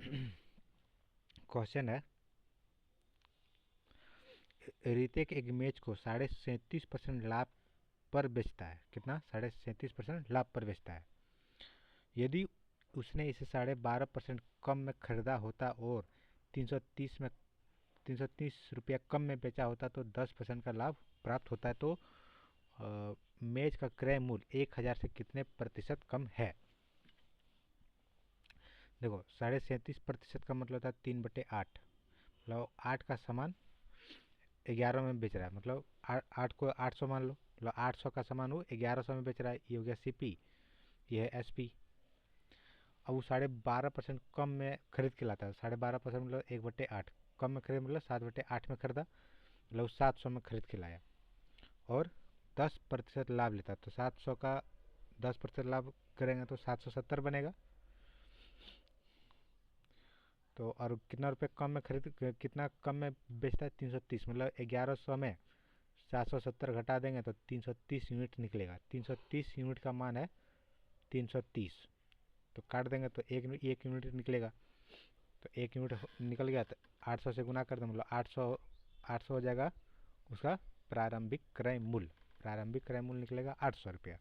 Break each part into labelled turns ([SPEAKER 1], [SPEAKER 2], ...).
[SPEAKER 1] Question है, रितेश एक image को 37.5% लाभ पर बेचता है। कितना? 37.5% लाभ पर बेचता है। यदि उसने इसे 12.5% कम में खरीदा होता और 330 में 330 रुपया कम में बेचा होता तो 10% का लाभ प्राप्त होता है। तो मेज का क्रय मूल्य 1000 से कितने प्रतिशत कम है? देखो, 37.5% का मतलब होता है 3/8। मतलब 8 का सामान 11 में बेच रहा है, मतलब 8 को 800 मान लो, मतलब 800 का सामान वो 1100 में बेच रहा है। ये हो गया सीपी, ये है एसपी। अब वो 12.5% कम में खरीद के लाता है। 12.5% मतलब 1/8 कम में खरीद, मतलब 7/8 में खरीदा, मतलब 700 में खरीद के लाया और 10% लाभ लेता है। तो 700 का 10% लाभ करेंगे तो 770 बनेगा। तो और कितना रुपये कम में खरीद, कितना कम में बेचता है? 330, मतलब 1100 में 770 घटा देंगे तो 330 यूनिट निकलेगा। 330 यूनिट का मान है 330, तो काट देंगे तो एक यूनिट निकलेगा। तो एक यूनिट निकल गया तो 800 से गुना कर दें, मतलब 800 हो जाएगा उसका प्रारंभिक क्रय मूल्य। प्रारंभिक क्रय मूल्य निकलेगा 800 रुपया।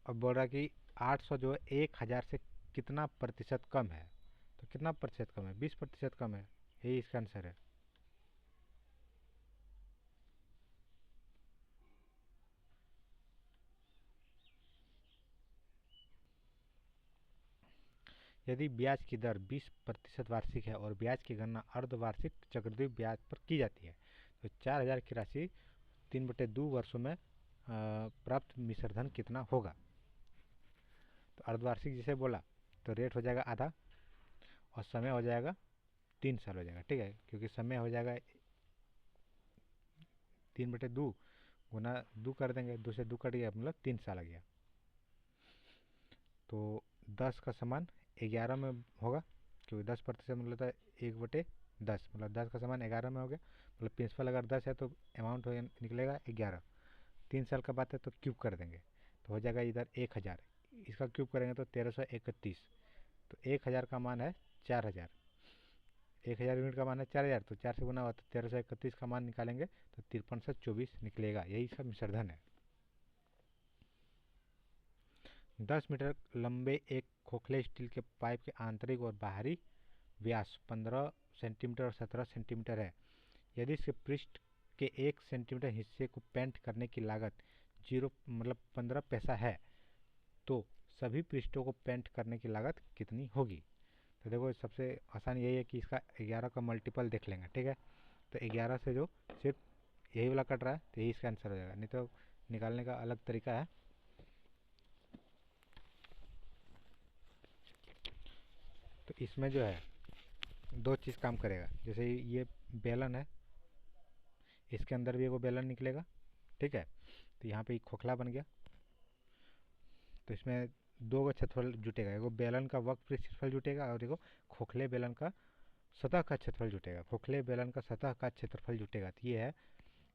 [SPEAKER 1] अब बोल रहा कि 800 जो है 1000 से कितना प्रतिशत कम है? तो कितना प्रतिशत कम है? 20% कम है। यही इसका आंसर है। यदि ब्याज की दर 20% वार्षिक है और ब्याज की गणना अर्धवार्षिक चक्रवृद्धि ब्याज पर की जाती है तो 4000 की राशि 3/2 वर्षों में प्राप्त मिश्र धन कितना होगा? तो अर्धवार्षिक जिसे बोला तो रेट हो जाएगा आधा और समय हो जाएगा 3 साल हो जाएगा। ठीक है, क्योंकि समय हो जाएगा 3/2 गुना 2 कर देंगे, 2 से 2 कट गया, मतलब 3 साल आ गया। तो 10 का समान 11 में होगा, क्योंकि 10% मतलब था 1/10, मतलब 10 का समान 11 में हो गया। मतलब प्रिंसिपल अगर 10 है तो अमाउंट निकलेगा 11। 3 साल का बात है तो क्यूब कर देंगे तो हो जाएगा इधर 1000, इसका क्यूब करेंगे तो 1331। तो 1000 का मान है 4000, 1000 यूनिट का मान है 4000, तो 4 से गुना हुआ तो 1331 का मान निकालेंगे तो 5324 निकलेगा। यही इसका मिश्रधन है। 10 मीटर लंबे एक खोखले स्टील के पाइप के आंतरिक और बाहरी व्यास 15 सेंटीमीटर और 17 सेंटीमीटर है। यदि इसके पृष्ठ के 1 सेंटीमीटर हिस्से को पेंट करने की लागत 15 पैसा है तो सभी पृष्ठों को पेंट करने की लागत कितनी होगी? तो देखो, सबसे आसान यही है कि इसका 11 का मल्टीपल देख लेंगे। ठीक है, तो 11 से जो सिर्फ यही वाला कट रहा है तो यही इसका आंसर हो जाएगा, नहीं तो निकालने का अलग तरीका है। तो इसमें जो है दो चीज़ काम करेगा। जैसे ये बेलन है, इसके अंदर भी एगो बेलन निकलेगा। ठीक है, तो यहाँ पे खोखला बन गया, तो इसमें दो गो क्षेत्रफल जुटेगा। एगो बेलन का वक्र क्षेत्रफल जुटेगा और एगो खोखले बेलन का सतह का क्षेत्रफल जुटेगा। खोखले बेलन का सतह का क्षेत्रफल जुटेगा, तो ये है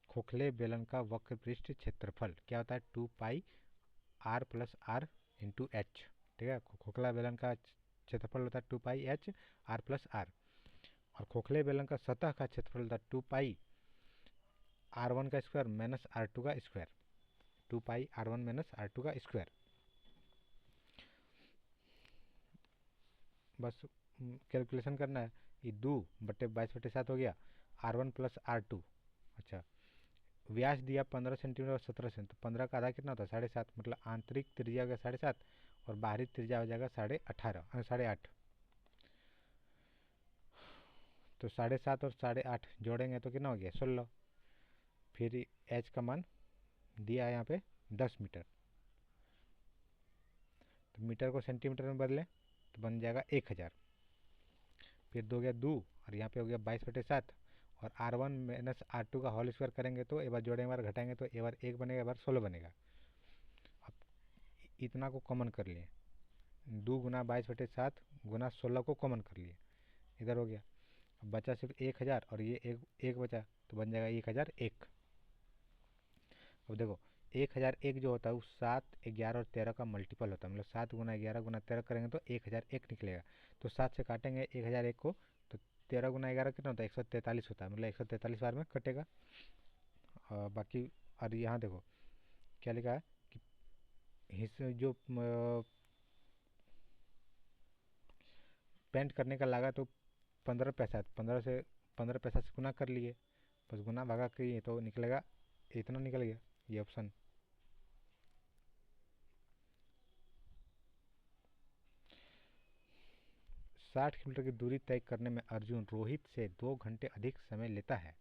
[SPEAKER 1] खोखले बेलन का वक्र पृष्ठ क्षेत्रफल। क्या होता है? 2πr+r×h। ठीक है, खोखला बेलन का क्षेत्रफल होता है 2πh r+r, और खोखले बेलन का सतह का क्षेत्रफल होता है 2πr1 का स्क्वायर माइनस r2 का स्क्वायर। 2πr1 माइनस r2 का स्क्वायर। बस कैलकुलेशन करना है। ये 2/22/7 हो गया, r1+r2। अच्छा, व्यास दिया 15 सेंटीमीटर और 17 सेंटीमीटर, तो 15 का आधा कितना होता है? 7.5, मतलब आंतरिक त्रिज्या हो गया 7.5 और बाहरी त्रिज्या हो जाएगा 8.5। तो 7.5 और 8.5 जोड़ेंगे तो कितना हो गया? 16। फिर एच का मान दिया है यहाँ पे 10 मीटर, तो मीटर को सेंटीमीटर में बदलें तो बन जाएगा 1000। फिर 2 गया 2 और यहाँ पे हो गया 22/7, और r1 माइनस r2 का होल स्क्वायर करेंगे तो एक बार जोड़ेंगे, एक बार घटाएंगे तो एक बार 1 बनेगा, एक बार 16 बनेगा। अब इतना को कॉमन कर लिए, 2 गुना 22/7 गुना 16 को कॉमन कर लिए, इधर हो गया। अब बचा सिर्फ 1000 और ये एक बचा तो बन जाएगा 1001। अब देखो, 1001 जो होता है वो 7, 11 और 13 का मल्टीपल होता है, मतलब 7 गुना 11 गुना 13 करेंगे तो 1001 निकलेगा। तो 7 से काटेंगे 1001 को, तो 13 गुना 11 कितना होता है, 143 होता है, मतलब 143 बार में कटेगा। बाकी और यहाँ देखो क्या लिखा है कि हिस्से जो पेंट करने का लागत तो 15 पैसा, 15 से गुना कर लिए, बस गुना भागा करिए तो निकलेगा, इतना निकल गया ये ऑप्शन। साठ किलोमीटर की दूरी तय करने में अर्जुन रोहित से 2 घंटे अधिक समय लेता है।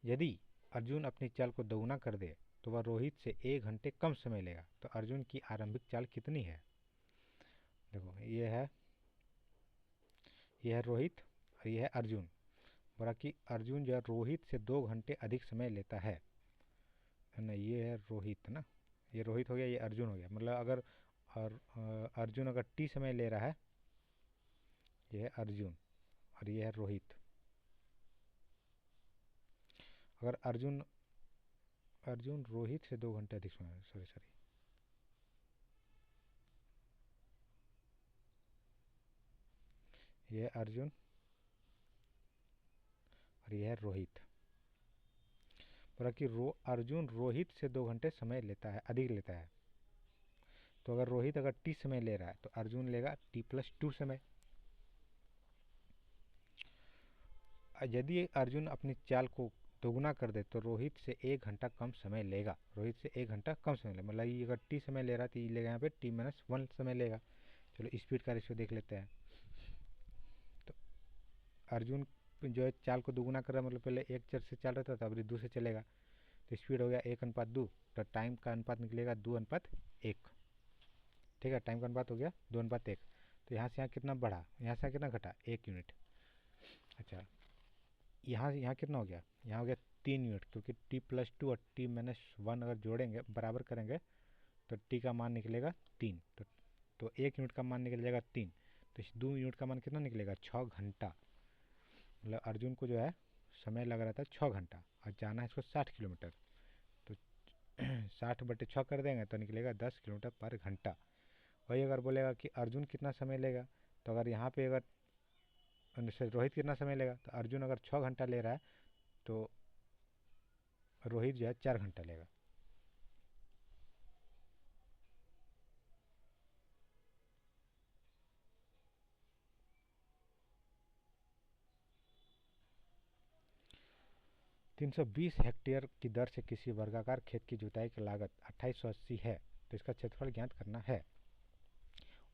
[SPEAKER 1] यदि अर्जुन अपनी चाल को दोगुना कर दे तो वह रोहित से 1 घंटे कम समय लेगा। तो अर्जुन की आरंभिक चाल कितनी है? देखो ये है रोहित और ये है अर्जुन। बोला कि अर्जुन जो है रोहित से 2 घंटे अधिक समय लेता है ना, ये है रोहित ना, ये रोहित हो गया, ये अर्जुन हो गया। मतलब अगर और अर्जुन अगर टी समय ले रहा है, ये है अर्जुन और ये है रोहित। अगर अर्जुन अर्जुन रोहित से 2 घंटे अधिक समय, सॉरी ये है अर्जुन और ये है रोहित। बोला कि अर्जुन रोहित से 2 घंटे समय लेता है, अधिक लेता है। तो अगर रोहित अगर टी समय ले रहा है तो अर्जुन लेगा t+2 समय। यदि अर्जुन अपनी चाल को दोगुना कर दे तो रोहित से 1 घंटा कम समय लेगा। रोहित से 1 घंटा कम समय लेगा, मतलब ये अगर टी समय ले रहा है तो ये लेगा यहाँ पे t-1 समय लेगा। चलो स्पीड का रेशियो देख लेते हैं। तो अर्जुन जो है चाल को दोगुना कर रहा है, मतलब पहले 1 चर से चल रहा था, अब 2 से चलेगा, तो स्पीड हो गया 1:2। तो टाइम का अनुपात निकलेगा 2:1। ठीक है, टाइम का अनुपात हो गया 2:1। तो यहाँ से यहाँ कितना बढ़ा, यहाँ से यहाँ कितना घटा, 1 यूनिट। अच्छा, यहाँ कितना हो गया, यहाँ हो गया 3 यूनिट, क्योंकि t+2 और t-1 अगर जोड़ेंगे बराबर करेंगे तो t का मान निकलेगा 3। तो 1 यूनिट का मान निकल जाएगा 3। तो इस 2 यूनिट का मान कितना निकलेगा, 6 घंटा। मतलब अर्जुन को जो है समय लग रहा था 6 घंटा और जाना है इसको 60 किलोमीटर। तो 60/6 कर देंगे तो निकलेगा 10 किलोमीटर/घंटा। वही अगर बोलेगा कि अर्जुन कितना समय लेगा, तो अगर यहाँ पे अगर रोहित कितना समय लेगा, तो अर्जुन अगर 6 घंटा ले रहा है तो रोहित जो है 4 घंटा लेगा। ₹320 की दर से किसी वर्गाकार खेत की जुताई की लागत 2880 है, तो इसका क्षेत्रफल ज्ञात करना है।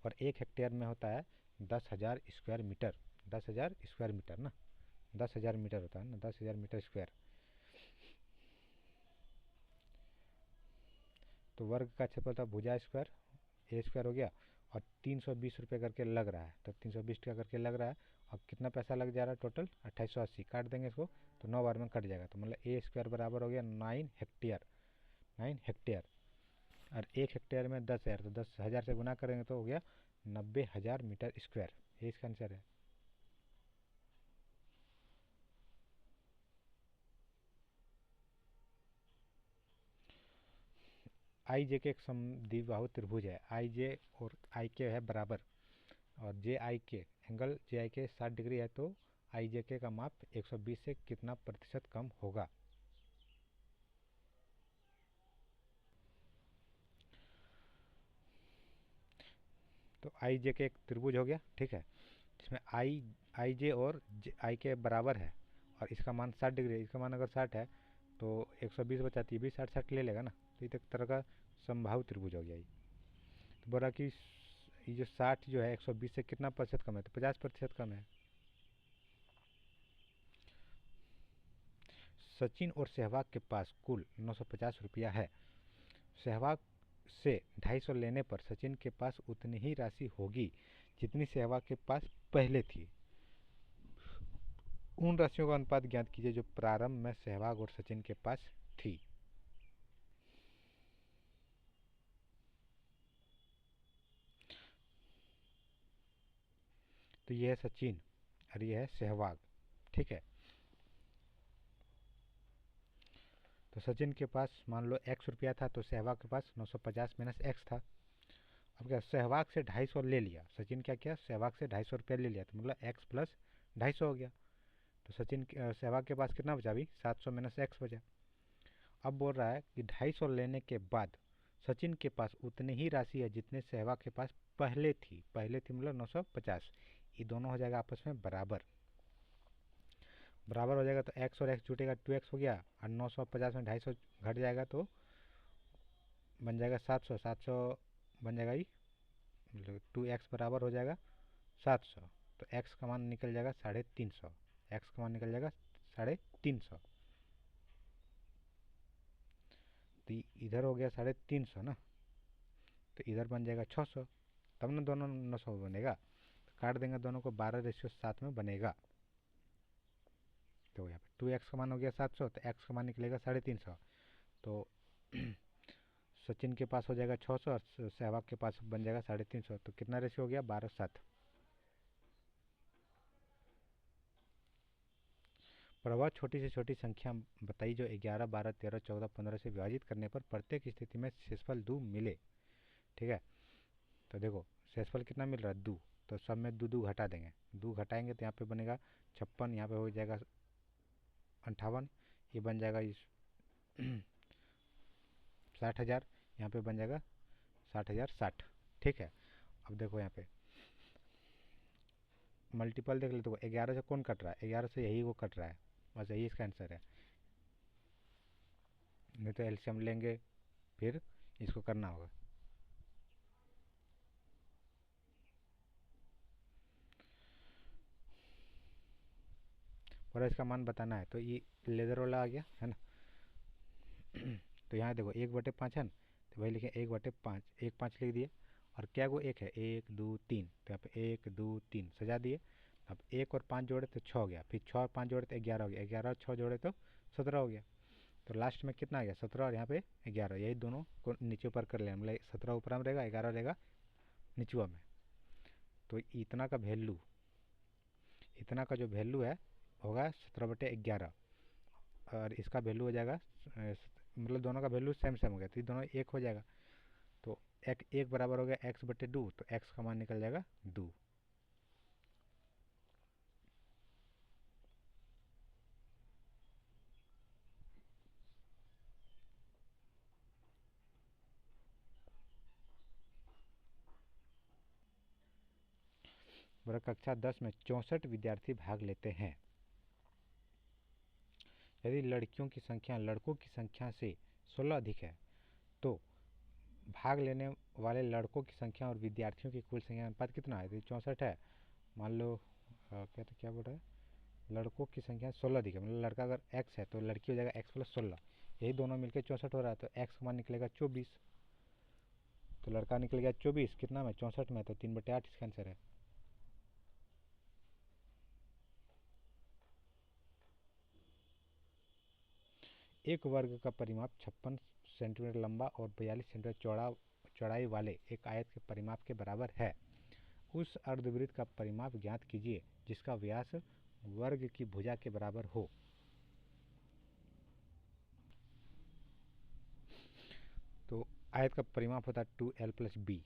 [SPEAKER 1] और 1 हेक्टेयर में होता है 10,000 स्क्वायर मीटर। 10,000 स्क्वायर मीटर ना, 10,000 मीटर होता है ना, 10,000 मीटर स्क्वायर। तो वर्ग का क्षेत्रफल था भुजा स्क्वायर, ए स्क्वायर हो गया, और 320 रुपये करके लग रहा है, तो 320 का करके लग रहा है। और कितना पैसा लग जा रहा है टोटल, 2880। काट देंगे इसको तो 9 बार में कट जाएगा, तो मतलब ए स्क्वायर बराबर हो गया 9 हेक्टेयर। 9 हेक्टेयर और 1 हेक्टेयर में 10,000, तो 10,000 से गुना करेंगे तो हो गया 90,000 मीटर स्क्वायर। ये इसका आंसर है। आई जे के एक समद्विबाहु त्रिभुज है। आई जे और आई के है बराबर, और जे आई के एंगल जे आई के 60 डिग्री है, तो आई जे के का माप 120 से कितना प्रतिशत कम होगा। तो आई जे के एक त्रिभुज हो गया, ठीक है, जिसमें आई जे और आई के बराबर है, और इसका मान 60 डिग्री है। इसका मान अगर 60 है तो 120 बचाती है भी 60-60 ले लेगा ना, तो ये एक तरह का समबाहु त्रिभुज हो गया ये। तो बोला कि ये जो 60 जो है 120 से कितना प्रतिशत कम है, तो 50% कम है। सचिन और सहवाग के पास कुल 950 रुपया है। सहवाग से 250 लेने पर सचिन के पास उतनी ही राशि होगी जितनी सहवाग के पास पहले थी। उन राशियों का अनुपात ज्ञात कीजिए जो प्रारंभ में सहवाग और सचिन के पास थी। तो ये है सचिन और ये है सहवाग, ठीक है। तो सचिन के पास मान लो x रुपया था, तो सहवाग के पास 950 माइनस x था। अब क्या, सहवाग से 250 ले लिया सचिन, क्या किया, सहवाग से 250 रुपया ले लिया, तो मतलब x प्लस 250 हो गया। तो सचिन सहवाग के पास कितना बचा अभी, 700 माइनस x बचा। अब बोल रहा है कि 250 लेने के बाद सचिन के पास उतनी ही राशि है जितने सहवाग के पास पहले थी मतलब 950। ये दोनों हो जाएगा आपस में बराबर, बराबर हो जाएगा तो x और x जुटेगा 2x हो गया, और 950 में 250 घट जाएगा तो बन जाएगा 700, 700 बन जाएगा ये, मतलब 2x बराबर हो जाएगा 700। तो x का मान निकल जाएगा 350, x का मान निकल जाएगा 350। तो इधर हो गया 350 ना, तो इधर बन जाएगा 600, तब ना दोनों 900 बनेगा। तो काट देंगे दोनों को, 12:7 में बनेगा। तो यहाँ पे 2x का मान हो गया 700, तो x का मान निकलेगा 350। तो सचिन के पास हो जाएगा 600 और सहवाग के पास बन जाएगा 350। तो कितना रेशियो हो गया, 12:7। प्रभाव छोटी से छोटी संख्या बताई जो 11, 12, 13, 14, 15 से विभाजित करने पर प्रत्येक स्थिति में शेषफल 2 मिले। ठीक है, तो देखो शेषफल कितना मिल रहा है, 2। तो सब में 2 2 घटा देंगे, 2 घटाएंगे तो यहाँ पे बनेगा 56, यहाँ पे हो जाएगा 58, ये बन जाएगा 60,000, यहाँ पे बन जाएगा 60,000 60। ठीक है, अब देखो यहाँ पे मल्टीपल देख लेते हो, 11 से कौन कट रहा है, 11 से यही वो कट रहा है, बस यही इसका आंसर है। नहीं तो एलसीएम लेंगे फिर इसको करना होगा। और इसका मान बताना है, तो ये लेज़र वाला आ गया है ना। तो यहाँ देखो 1/5 है ना, तो वही लिखे 1/5, 1 5 लिख दिए, और क्या वो एक है, 1 2 3, तो यहाँ पे 1 2 3 सजा दिए। अब 1 और 5 जोड़े तो 6 हो गया, फिर 6 और 5 जोड़े तो 11 हो गया, 11 और 6 जोड़े तो 17 हो गया। तो लास्ट में कितना आ गया, 17 और यहाँ पे 11, यही दोनों को नीचे ऊपर कर लें, मतलब 17 ऊपर में रहेगा, 11 रहेगा नीचुआ में। तो इतना का वैल्यू, इतना का जो वैल्यू है होगा 17/11, और इसका वैल्यू हो जाएगा मतलब दोनों का वैल्यू सेम सेम हो गया, तो ये दोनों एक हो जाएगा। तो एक बराबर हो गया x/2, तो x का मान निकल जाएगा 2। वर्ग कक्षा 10 में 64 विद्यार्थी भाग लेते हैं। यदि लड़कियों की संख्या लड़कों की संख्या से 16 अधिक है, तो भाग लेने वाले लड़कों की संख्या और विद्यार्थियों की कुल संख्या अनुपात कितना है। यदि 64 है, मान लो क्या बोल रहा है, लड़कों की संख्या 16 अधिक है, मतलब लड़का अगर x है तो लड़की हो जाएगा x+16, यही दोनों मिलकर 64 हो रहा है, तो x का मान निकलेगा 24। तो लड़का निकल गया 24, कितना में, 64 में, तो 3/8 इसका आंसर है। एक वर्ग का परिमाप 56 सेंटीमीटर लंबा और 42 सेंटीमीटर चौड़ाई वाले एक आयत के परिमाप के बराबर है। उस अर्धवृत्त का परिमाप ज्ञात कीजिए जिसका व्यास वर्ग की भुजा के बराबर हो। तो आयत का परिमाप होता है 2l+b,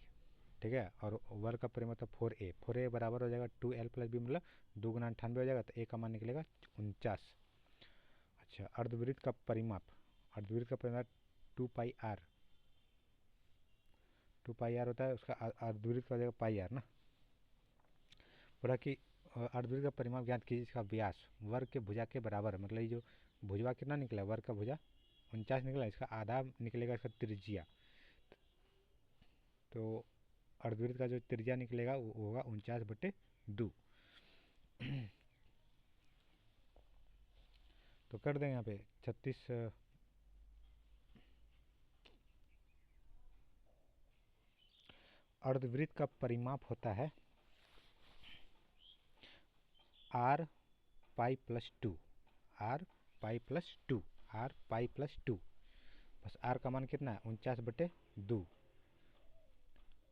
[SPEAKER 1] ठीक है, और वर्ग का परिमाप होता है 4a, 4a बराबर हो जाएगा 2l+b, मतलब 2 × 98 हो जाएगा, तो a का मान निकलेगा 49। अच्छा, अर्धवृत्त का परिमाप, अर्धवृत्त का परिमाप 2πr, 2πr होता है, उसका अर्धवृत्त का हो जाएगा πr ना। बोला कि अर्धवृत्त का परिमाप ज्ञात कीजिए इसका व्यास वर्ग के भुजा के बराबर है, मतलब ये जो भुजवा कितना निकला, वर्ग का भुजा 49 निकला, इसका आधा निकलेगा इसका त्रिज्या। तो अर्धवृत्त का जो त्रिज्या निकलेगा वो होगा 49/2। तो कर देंगे यहाँ पे 36। अर्धवृत्त का परिमाप होता है r π+2, r π+2, r π+2, बस r का मान कितना है 49/2,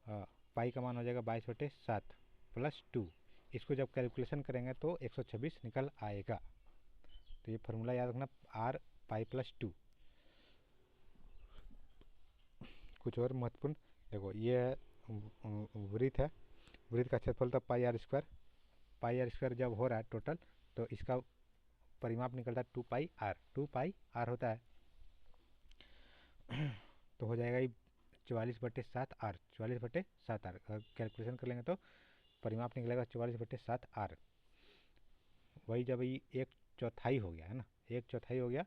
[SPEAKER 1] पाई का मान हो जाएगा 22/7 +2। इसको जब कैलकुलेशन करेंगे तो 126 निकल आएगा। तो ये फार्मूला याद रखना, r π+2। कुछ और महत्वपूर्ण देखो, ये है वृत्त है, वृत्त का क्षेत्रफल था pi r square. Pi r square जब हो रहा है टोटल, तो इसका परिमाप निकलता है 2 पाई आर। 2 पाई आर होता है तो हो जाएगा ये 44/7 आर। 44/7 आर कैलकुलेशन कर लेंगे तो परिमाप निकलेगा 44/7 आर। वही जब ये 1/4 हो गया है ना, 1/4 हो गया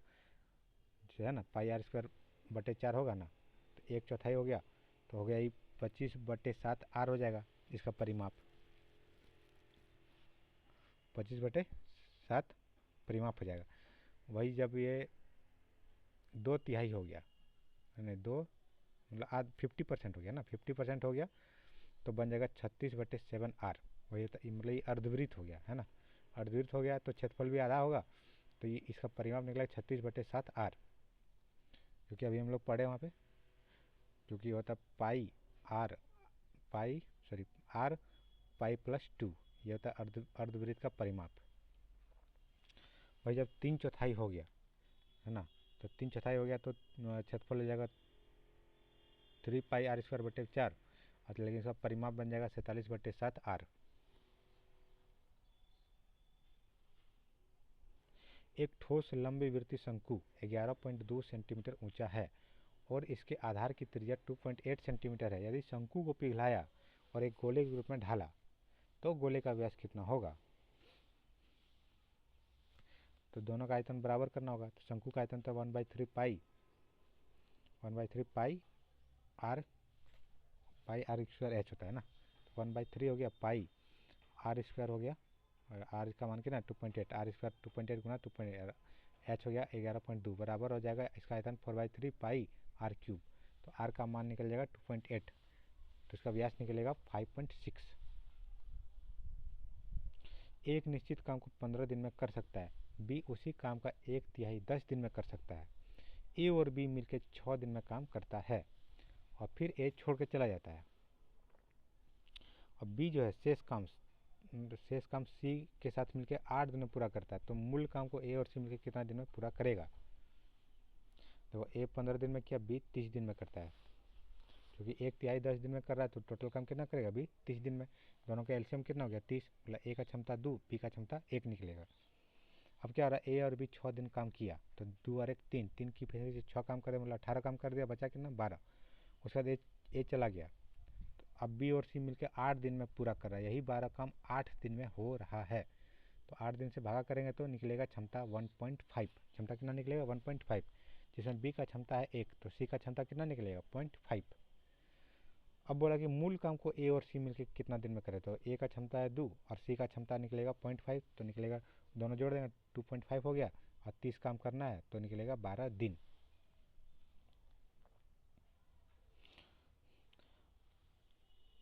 [SPEAKER 1] जो है ना, पाई आर स्क्वायर बटे 4 होगा ना, तो 1/4 हो गया, तो हो गया ये 25/7 आर हो जाएगा इसका परिमाप। 25/7 परिमाप हो जाएगा। वही जब ये 2/3 हो गया, यानी 2 मतलब आज 50% हो गया ना, 50% हो गया तो बन जाएगा 36/7 आर। वही मतलब ये अर्धवृत्त हो गया है ना, अर्धवृत्त हो गया तो क्षेत्रफल भी आधा होगा, तो ये इसका परिमाप निकला 36/7 आर। क्योंकि अभी हम लोग पढ़े वहाँ पे, क्योंकि होता पाई आर पाई सॉरी आर पाई +2, ये होता है अर्धवृत्त का परिमाप। भाई जब 3/4 हो गया है ना, तो 3/4 हो गया तो क्षेत्रफल हो जाएगा 3 पाई आर² बटे 4, लेकिन इसका परिमाप बन जाएगा 47/7 आर। एक ठोस लंबे वृत्तीय शंकु 11.2 सेंटीमीटर ऊंचा है और इसके आधार की त्रिज्या 2.8 सेंटीमीटर है। यदि शंकु को पिघलाया और एक गोले के रूप में ढाला तो गोले का व्यास कितना होगा? तो दोनों का आयतन बराबर करना होगा। तो शंकु का आयतन तो 1/3 पाई आर स्क्वायर एच होता है ना, तो 1/3 हो गया पाई आर स्क्वायर हो गया, और आर इसका मान के ना 2.8, आर स्क्वायर 2.8 गुना 2.8, एच हो गया 11.2 बराबर हो जाएगा इसका आयतन 4/3 पाई आर क्यूब। तो आर का मान निकल जाएगा 2.8, तो इसका व्यास निकलेगा 5.6। एक निश्चित काम को 15 दिन में कर सकता है, बी उसी काम का 1/3 10 दिन में कर सकता है। ए और बी मिलकर 6 दिन में काम करता है और फिर ए छोड़ के चला जाता है। और बी जो है शेष काम सी के साथ मिलकर 8 दिन में पूरा करता है, तो मूल काम को ए और सी मिलकर कितना दिन में पूरा करेगा? तो ए 15 दिन में किया, बी 30 दिन में करता है। क्योंकि 1/3 10 दिन में कर रहा है तो टोटल काम कितना करेगा? बी 30 दिन में। दोनों का एलसीएम कितना हो गया? 30, मतलब ए का क्षमता 2, बी का क्षमता 1 निकलेगा। अब क्या हो रहा है, ए और बी 6 दिन काम किया, तो 2 और 1 3, 3 की वजह से 6 काम कर दिया, मतलब 18 काम कर दिया, बचा कितना? 12। उसके बाद ए चला गया, तो अब बी और सी मिलकर 8 दिन में पूरा कर रहा है। यही 12 काम 8 दिन में हो रहा है, तो 8 दिन से भागा करेंगे तो निकलेगा क्षमता 1.5। क्षमता कितना निकलेगा? 1.5, जिसमें बी का क्षमता है 1, तो सी का क्षमता कितना निकलेगा? 0.5। अब बोला कि मूल काम को ए और सी मिलकर कितना दिन में करे, तो ए का क्षमता है 2 और सी का क्षमता निकलेगा 0.5, तो निकलेगा, दोनों जोड़ देंगे 2.5 हो गया, और 30 काम करना है तो निकलेगा 12 दिन।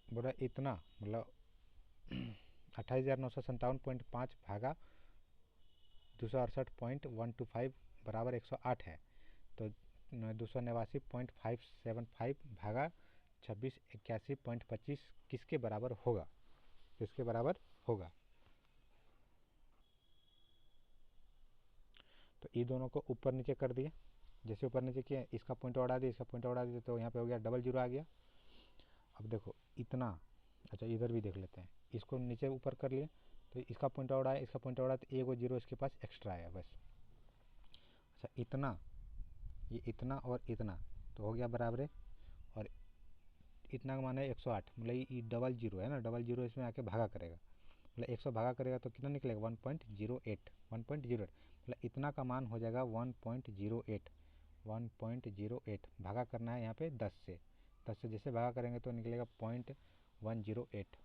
[SPEAKER 1] बोला इतना मतलब 28,957.5 भागा 268.125 बराबर 108 है, तो 289.575 भागा 2681.25 किसके बराबर होगा? किसके बराबर होगा? तो ये दोनों को ऊपर नीचे कर दिए, जैसे ऊपर नीचे किया, इसका पॉइंट उड़ा दिया, इसका पॉइंट उड़ा दिया, तो यहाँ पे हो गया डबल जीरो आ गया। अब देखो इतना, अच्छा इधर भी देख लेते हैं, इसको नीचे ऊपर कर लिए, तो इसका पॉइंट उड़ा है, इसका पॉइंट उड़ा, तो एक और जीरो इसके पास एक्स्ट्रा आया बस। अच्छा इतना, ये इतना और इतना तो हो गया बराबर है, और इतना का मान है 108, मतलब ये डबल जीरो है ना, डबल जीरो इसमें आके भागा करेगा, मतलब 100 भागा करेगा तो कितना निकलेगा? 1.08। 1.08 मतलब इतना का मान हो जाएगा 1.08। 1.08 भागा करना है यहाँ पे 10 से, 10 से जैसे भागा करेंगे तो निकलेगा 0.108।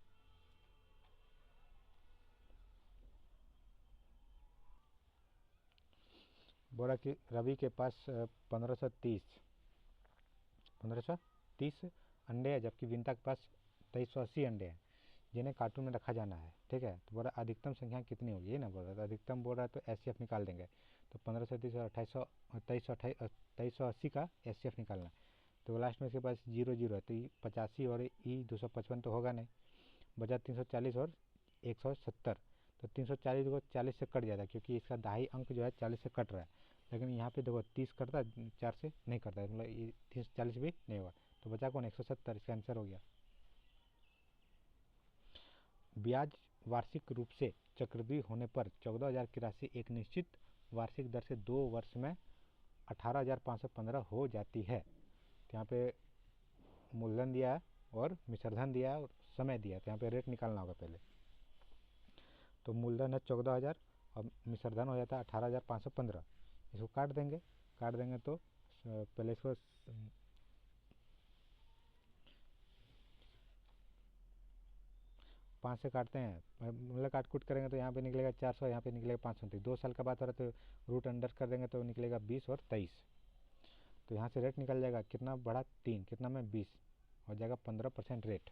[SPEAKER 1] बोला कि रवि के पास 1530 अंडे हैं, जबकि विनीता के पास 2380 अंडे हैं जिन्हें कार्टून में रखा जाना है, ठीक है। तो बोला अधिकतम संख्या कितनी होगी, ये ना बोल रहा था, अधिकतम बोल रहा है तो एचसीएफ निकाल देंगे। तो 1530 और 2380 का एचसीएफ निकालना है, तो लास्ट में इसके पास 0 0 है, तो 85 और 255 तो होगा नहीं, बचा 340 और 170। तो 340 को 40 से कट जाता है, क्योंकि इसका दहाई अंक जो है 40 से कट रहा है, लेकिन यहाँ पे देखो 30 कटता है, 4 से नहीं कटता है, मतलब ये 340 भी नहीं होगा, तो बचा कौन 170, इसका आंसर हो गया। ब्याज वार्षिक रूप से चक्रवृद्धि होने पर 14,000 की राशि एक निश्चित वार्षिक दर से 2 वर्ष में 18,515 हो जाती है। तो यहाँ पे मूलधन दिया है और मिश्रधन दिया है और समय दिया है, तो यहाँ पे रेट निकालना होगा पहले। तो मूलधन है 14,000 और मिश्रधन हो जाता है 18,515। इसको काट देंगे तो पहले इसको 5 से काटते हैं, मतलब काट कूट करेंगे तो यहाँ पे निकलेगा 400, यहाँ पे निकलेगा 529। 2 साल का बात हो रहा है तो रूट अंडर कर देंगे तो निकलेगा 20 और 23। तो यहाँ से रेट निकल जाएगा, कितना बढ़ा 3, कितना में 20 हो जाएगा 15% रेट।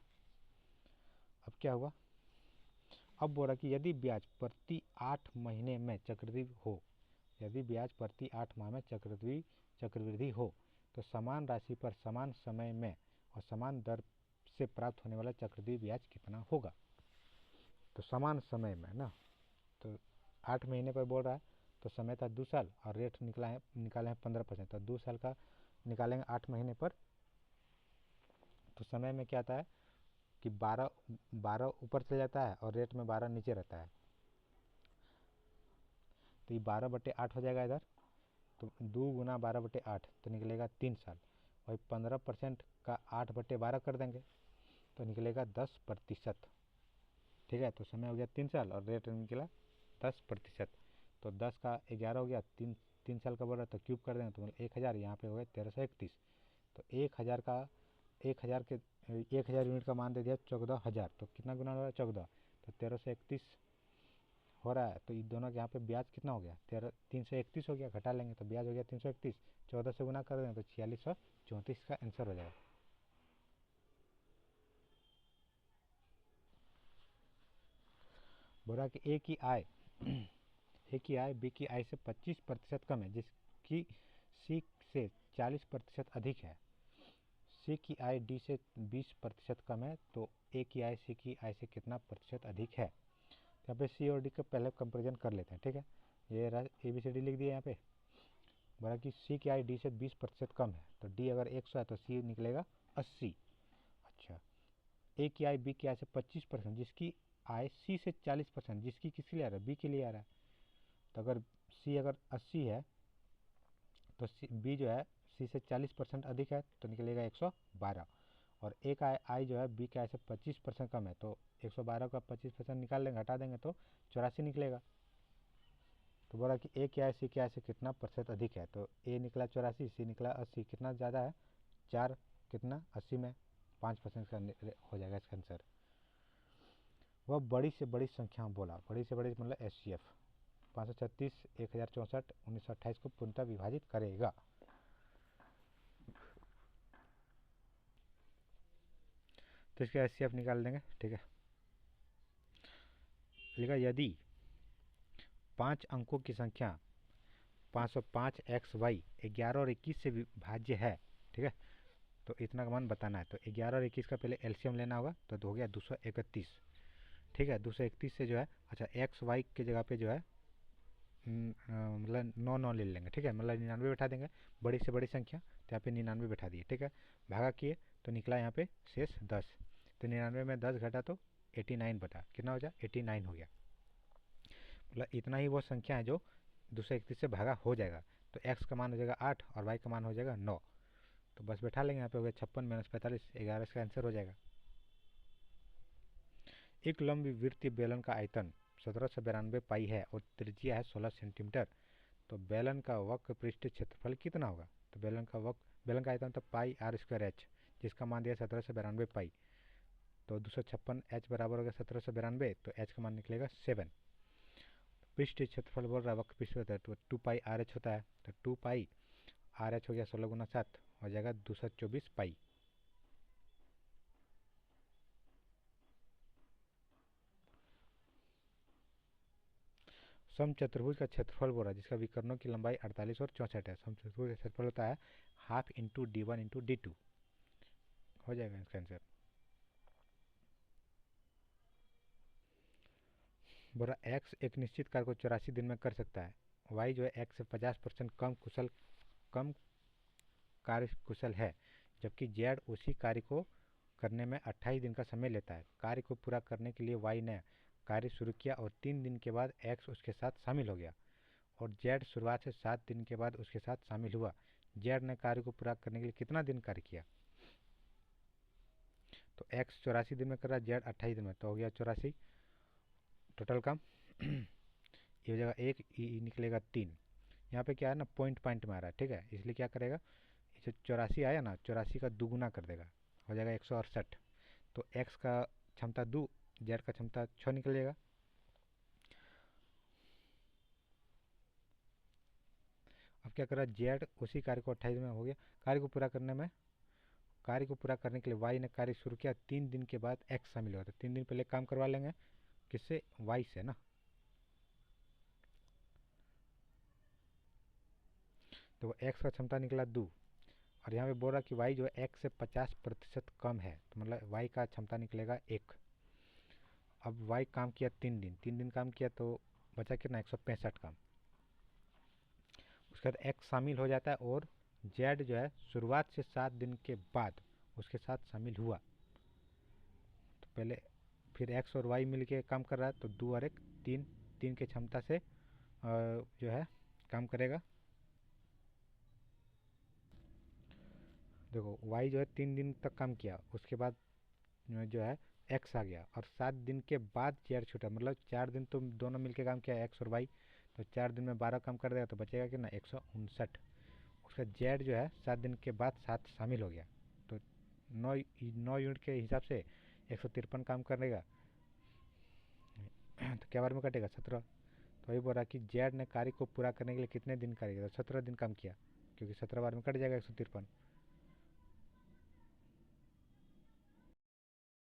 [SPEAKER 1] अब क्या हुआ, अब बोल रहा कि यदि ब्याज प्रति 8 महीने में चक्रवृद्धि हो, यदि ब्याज प्रति 8 माह में चक्रवृद्धि हो तो समान राशि पर समान समय में और समान दर से प्राप्त होने वाला चक्रवृद्धि ब्याज कितना होगा। तो समान समय में ना, तो 8 महीने पर बोल रहा है तो समय था 2 साल और रेट निकाले हैं 15%। तो 2 साल का निकालेंगे 8 महीने पर, तो समय में क्या आता है कि 12 ऊपर चले जाता है और रेट में 12 नीचे रहता है। तो ये 12/8 हो जाएगा इधर, तो 2 गुना 12/8 तो निकलेगा 3 साल। वही 15% का 8/12 कर देंगे तो निकलेगा 10%। ठीक है, तो समय हो गया 3 साल और रेट निकला 10%। तो 10 का 11 हो गया, 3 साल का बोल रहा है तो क्यूब कर देंगे तो 1000, यहाँ पे हो गया 1331। तो 1000 यूनिट का मान दे दिया 14,000, तो कितना गुना हो रहा है 14, तो 1331 हो रहा है। तो इन दोनों के यहाँ पे ब्याज कितना हो गया 331 हो गया, घटा लेंगे तो ब्याज हो गया 331, 14 से गुना कर देंगे तो 4634 का आंसर हो जाएगा। बोला कि ए की आय बी की आय से 25% कम है, जिसकी सी से 40% अधिक है। सी की आय डी से 20% कम है, तो ए की आय सी की आय से कितना प्रतिशत अधिक है। यहाँ पे सी और डी का पहले कंपेरिजन कर लेते हैं। ठीक है, ये ABCD लिख दिया यहाँ पे। बोला कि सी की आय डी से 20% कम है, तो डी अगर 100 है तो सी निकलेगा 80। अच्छा, ए की आय बी की आय से 25%, जिसकी आय सी से 40%, जिसकी किसके लिए आ रहा है, बी के लिए आ रहा है। तो अगर सी अगर 80 है तो बी जो है सी से 40% अधिक है तो निकलेगा 112। और ए का आय जो है बी के आय से 25% कम है, तो 112 का 25% निकाल लेंगे, हटा देंगे तो 84 निकलेगा। तो बोला कि ए की आय सी की आय से कितना प्रतिशत अधिक है, तो ए निकला 84, सी निकला 80, कितना ज़्यादा है 4, कितना 80 में 5% का हो जाएगा इसका आंसर। वह बड़ी से बड़ी संख्या बोला, बड़ी से बड़ी मतलब SCF 536, 1064, 1928 को पूर्णतः विभाजित करेगा। तो इसका SCF निकाल देंगे। ठीक है, लिखा यदि 5 अंकों की संख्या 505XY 11 और 21 से विभाज्य है। ठीक है, तो इतना का मान बताना है। तो 11 और 21 का पहले LCM लेना होगा, तो हो गया 231। ठीक है, 231 से जो है, अच्छा XY की जगह पे जो है मतलब 9 ले लेंगे। ठीक है, मतलब 99 बैठा देंगे, बड़ी से बड़ी संख्या, तो यहाँ पे 99 बैठा दिए। ठीक है, भागा किए तो निकला यहाँ पे शेष 10। तो 99 में 10 घटा तो 89 बटा कितना हो जाए 89 हो गया। मतलब इतना ही वो संख्या है जो 231 से भागा हो जाएगा। तो x का मान हो जाएगा 8 और y का मान हो जाएगा 9। तो बस बैठा लेंगे, यहाँ पे हो गया 56 - 45, 11 इसका आंसर हो जाएगा। एक लंबी वृत्तीय बेलन का आयतन 1792 पाई है और त्रिज्या है 16 सेंटीमीटर। तो बेलन का वक्र पृष्ठ क्षेत्रफल कितना होगा। तो बेलन का आयतन तो पाई r² h, जिसका मान दिया 1792 पाई। तो 256 h बराबर हो गया 1792, तो h का मान निकलेगा 7। पृष्ठ क्षेत्रफल बोल रहा है, वक्र पृष्ठ होता है तो 2 पाई RH होता है, तो 2 पाई RH हो गया 16 गुना 7 हो जाएगा 224 पाई। समचतुर्भुज का क्षेत्रफल बोल रहा है, जिसका विकर्णों की लंबाई 48 और 64 है। समचतुर्भुज का क्षेत्रफल होता है ½ × D1 × D2 हो जाएगा इसका आंसर। बोल रहा x एक निश्चित कार्य को 84 दिन में कर सकता है, y जो है x से 50% कम कार्य कुशल है, जबकि जेड उसी कार्य को करने में 28 दिन का समय लेता है। कार्य को पूरा करने के लिए वाई ने कार्य शुरू किया और 3 दिन के बाद एक्स उसके साथ शामिल हो गया, और जेड शुरुआत से 7 दिन के बाद उसके साथ शामिल हुआ। जेड ने कार्य को पूरा करने के लिए कितना दिन कार्य किया? तो एक्स 84 दिन में कर रहा है, जेड 28 दिन में, तो हो गया 84 टोटल काम। ये हो जाएगा 1, निकलेगा 3। यहाँ पे क्या है ना, पॉइंट पॉइंट में आ रहा है, ठीक है, इसलिए क्या करेगा, जो 84 आया ना, 84 का दुगुना कर देगा, हो जाएगा 168। तो एक्स का क्षमता 2, जेड का क्षमता 6 निकलेगा। अब क्या कर रहा है, जेड उसी कार्य को 28 में हो गया। कार्य को पूरा करने के लिए वाई ने कार्य शुरू किया, 3 दिन के बाद एक्स शामिल हुआ। तो 3 दिन पहले काम करवा लेंगे, किससे? वाई से ना। तो एक्स का क्षमता निकला 2, और यहाँ पे बोल रहा कि वाई जो है एक्स से 50% कम है, तो मतलब वाई का क्षमता निकलेगा 1। अब वाई काम किया 3 दिन काम किया, तो बचा कितना? 165 काम। उसके बाद एक्स शामिल हो जाता है, और जेड जो है शुरुआत से 7 दिन के बाद उसके साथ शामिल हुआ। तो पहले फिर एक्स और वाई मिल के काम कर रहा है, तो 2 और 1 3, 3 के क्षमता से जो है काम करेगा। देखो वाई जो है 3 दिन तक काम किया, उसके बाद जो है एक्स आ गया, और 7 दिन के बाद जेड छूटा, मतलब 4 दिन तो दोनों मिलके काम किया एक्स और वाई, तो 4 दिन में 12 काम कर देगा, तो बचेगा कितना? 159। उसका जेड जो है 7 दिन के बाद 7 शामिल हो गया, तो 9 यूनिट के हिसाब से 153 काम करेगा। तो क्या बार में कटेगा? 17। तो वही बोल रहा कि जेड ने कार्य को पूरा करने के लिए कितने दिन कार्य किया? तो 17 दिन काम किया, क्योंकि 17 बार में कट जाएगा 153।